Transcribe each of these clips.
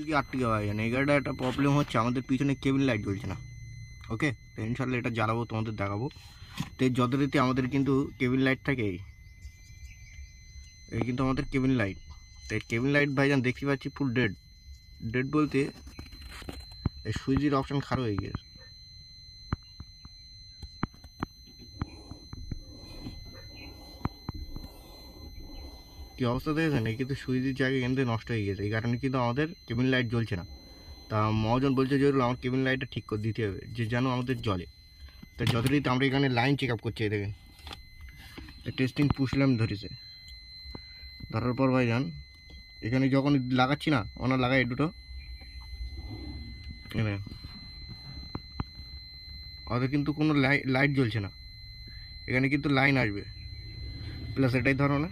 কি 8 টাকা ভাইজান, এই গাড়িটা একটা প্রবলেম হচ্ছে, আমাদের পিছনে কেবিন লাইট জ্বলছে না। ওকে, তো ইনশাল্লাহ এটা জ্বালাবো, তোমাদের দেখাবো। তো এই যথারীতি আমাদের কিন্তু কেবিন লাইট থাকে, এই কিন্তু আমাদের কেবিন লাইট। তো এই কেবিন লাইট ভাইজান দেখতে পাচ্ছি ফুল ডেড। ডেড বলতে এই সুইচের অপশান খারাপ হয়ে গেছে। কি অবস্থা দেখেছেন, এই কিন্তু সুইচের জায়গায় কিন্তু নষ্ট হয়ে গেছে, এই কারণে কিন্তু আমাদের কেবিন লাইট জ্বলছে না। তা মহাজন বলছে যে আমার কেবিন লাইটটা ঠিক করে দিতে হবে, যে যেন আমাদের জ্বলে। তো যথারীতি আমরা এখানে লাইন চেক আপ করছি, দেখেন টেস্টিং পুষলাম ধরেছে। ধরার পর ভাইজান এখানে যখন লাগাচ্ছি না, ওনার লাগাই দুটো ওদের কিন্তু কোনো লাইট জ্বলছে না। এখানে কিন্তু লাইন আসবে প্লাস, এটাই ধরো না,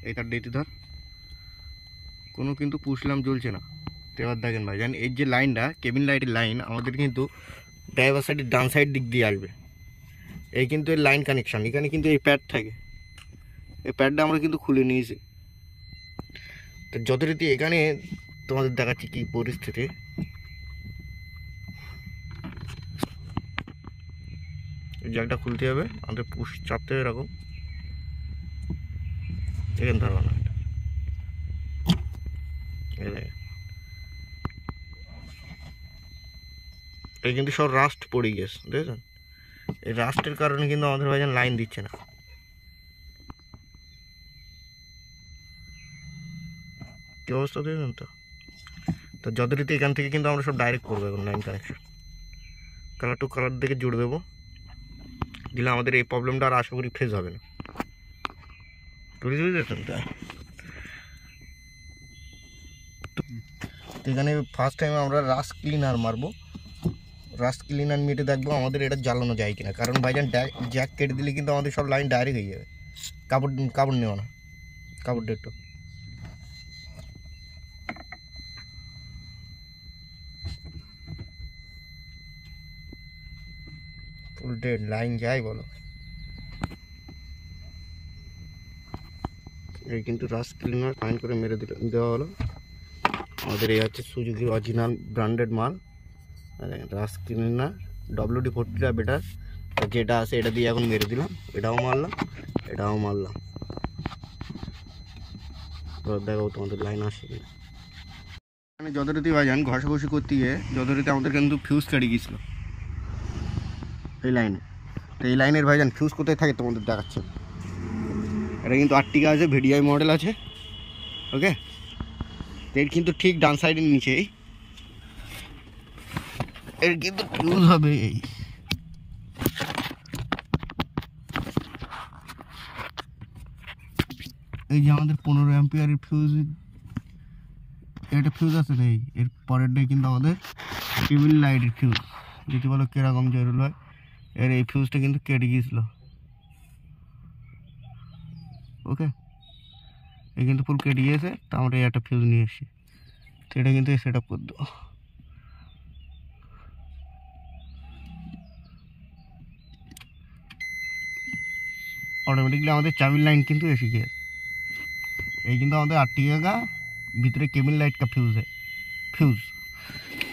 এই তার ডেটি ধর, কোনো কিন্তু পুষলাম জ্বলছে না। তো এবার দেখেন ভাইজান এই যে লাইনটা কেবিন লাইটের লাইন আমাদের কিন্তু ড্রাইভার সাইডের ডান সাইড দিক দিয়ে আসবে। এই কিন্তু এর লাইন কানেকশান, এখানে কিন্তু এই প্যাড থাকে, এই প্যাডটা আমরা কিন্তু খুলে নিয়েছি। তো যথারীতি এখানে তোমাদের দেখাচ্ছি কি পরিস্থিতি। এই জায়গাটা খুলতে হবে, আমাদের পুশ চাপতে হবে এরকম, এখানে ধরো না, এই কিন্তু সব রাস্ট পড়ে গেছে, দেখেছেন? এই রাস্টের কারণে কিন্তু আমাদের ভাইজান লাইন দিচ্ছে না। কি অবস্থা দেখেছেন? তো যথারীতি এখান থেকে কিন্তু আমরা সব ডাইরেক্ট করবো এখন line connection, colour to colour দিকে জুড়ে দেবো, দিলে আমাদের এই প্রবলেমটা আর আশা করি ফেস হবে না। বুঝেছেন? তো এখানে ফার্স্ট টাইম আমরা রাস্ট ক্লিনার মারবো, রাস্ট ক্লিনার মেটে দেখবো আমাদের এটা জ্বালানো যায় কিনা। কারণ ভাইজান জ্যাক কেটে দিলে কিন্তু আমাদের সব লাইন ডাইরেক্ট হয়ে যাবে। কাপড় নেওয়া না, কাপড়টা একটু ফুল ডেড লাইন যায় বলো। এই কিন্তু রাস্ট ক্লিনার ফাইন করে মেরে দেওয়া হলো। আমাদের এই হচ্ছে সুজুকি অরিজিনাল ব্র্যান্ডেড মাল। রাস্ট ক্লিনার WD-40 বেটার, যেটা আছে এটা দিয়ে এখন মেরে দিলাম, এটাও মারলাম, এটাও মারলাম। দেখাবো তোমাদের লাইন আসে কিনা। মানে যথারীতি ভাইজান ঘষাঘষি করতে গিয়ে যথারীতি আমাদের কিন্তু ফিউজ কেটে গিয়েছিলো এই লাইনে। তো এই লাইনের ভাইজান ফিউজ কোথায় থাকে তোমাদের দেখাচ্ছে। এটা কিন্তু আর্টিকা আছে, VDI মডেল আছে। ওকে, তো এর কিন্তু ঠিক ডান সাইডের নিচেই এর কিন্তু ফিউজ হবে। এই যে আমাদের 15 অ্যাম্পিয়ারের ফিউজ, একটা ফিউজ আছে না, এর পরেরটাই কিন্তু আমাদের কেবিন লাইটের ফিউজ। যদি বলো কিরকম জরুরি হয়, এর এই ফিউজটা কিন্তু কেটে গিয়েছিল। ওকে, এই কিন্তু ফুল কেটে গিয়েছে, তো আমরা একটা ফিউজ নিয়ে এসেছি। তো এটা কিন্তু সেট আপ করে দেবো। অটোমেটিকলি আমাদের চাবির লাইন কিন্তু এসে গিয়ে, এই কিন্তু আমাদের 8 টাকা ভিতরে কেবিন লাইট কা ফিউজ।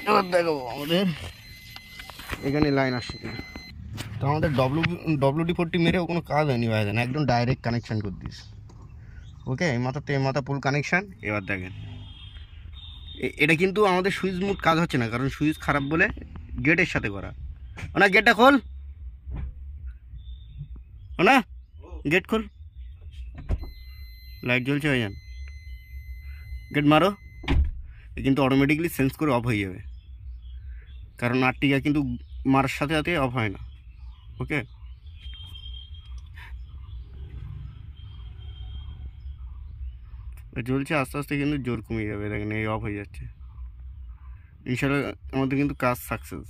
এবার দেখো আমাদের এখানে লাইন আসছে কিনা। তো আমাদের WD-40 মেরেও কোনো কাজ হয়নি ভাইজান, একদম ডাইরেক্ট কানেকশান করে দিস। ওকে, এই মাথাতে এই মাথা ফুল কানেকশান। এবার দেখেন এটা কিন্তু আমাদের সুইচ মুড কাজ হচ্ছে না, কারণ সুইচ খারাপ বলে গেটের সাথে করা। না গেটটা খোল, না গেট খোল, লাইট জ্বলছে ভাইজান, গেট মারো। কিন্তু অটোমেটিকলি সেন্স করে অফ হয়ে যাবে, কারণ আর্টিকা কিন্তু মারার সাথে সাথে অফ হয় না। ওকে, জ্বলছে আস্তে আস্তে কিন্তু জোর কমে যাবে, দেখেন এই অফ হয়ে যাচ্ছে। ইনশাল্লাহ আমাদের কিন্তু কাজ সাকসেস।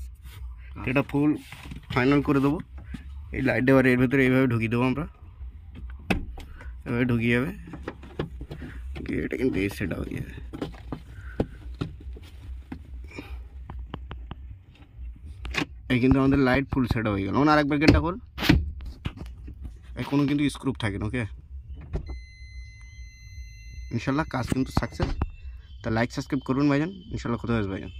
এটা ফুল ফাইনাল করে দেবো। এই লাইট এবার এর ভেতরে এইভাবে ঢুকিয়ে দেবো আমরা, এভাবে ঢুকিয়ে যাবে, এটা কিন্তু এই সেটা হয়ে যাবে। এই কিন্তু আমাদের লাইট ফুল সেট হয়ে গেল। আর একবার গেটটা খোল, কোনো কিন্তু স্ক্রুপ থাকে না। ওকে, ইনশাল্লাহ কাজ কিন্তু সাকসেস। তা লাইক সাবস্ক্রাইব করুন ভাইজান, ইনশাল্লাহ কোথাও আসবে ভাইজান।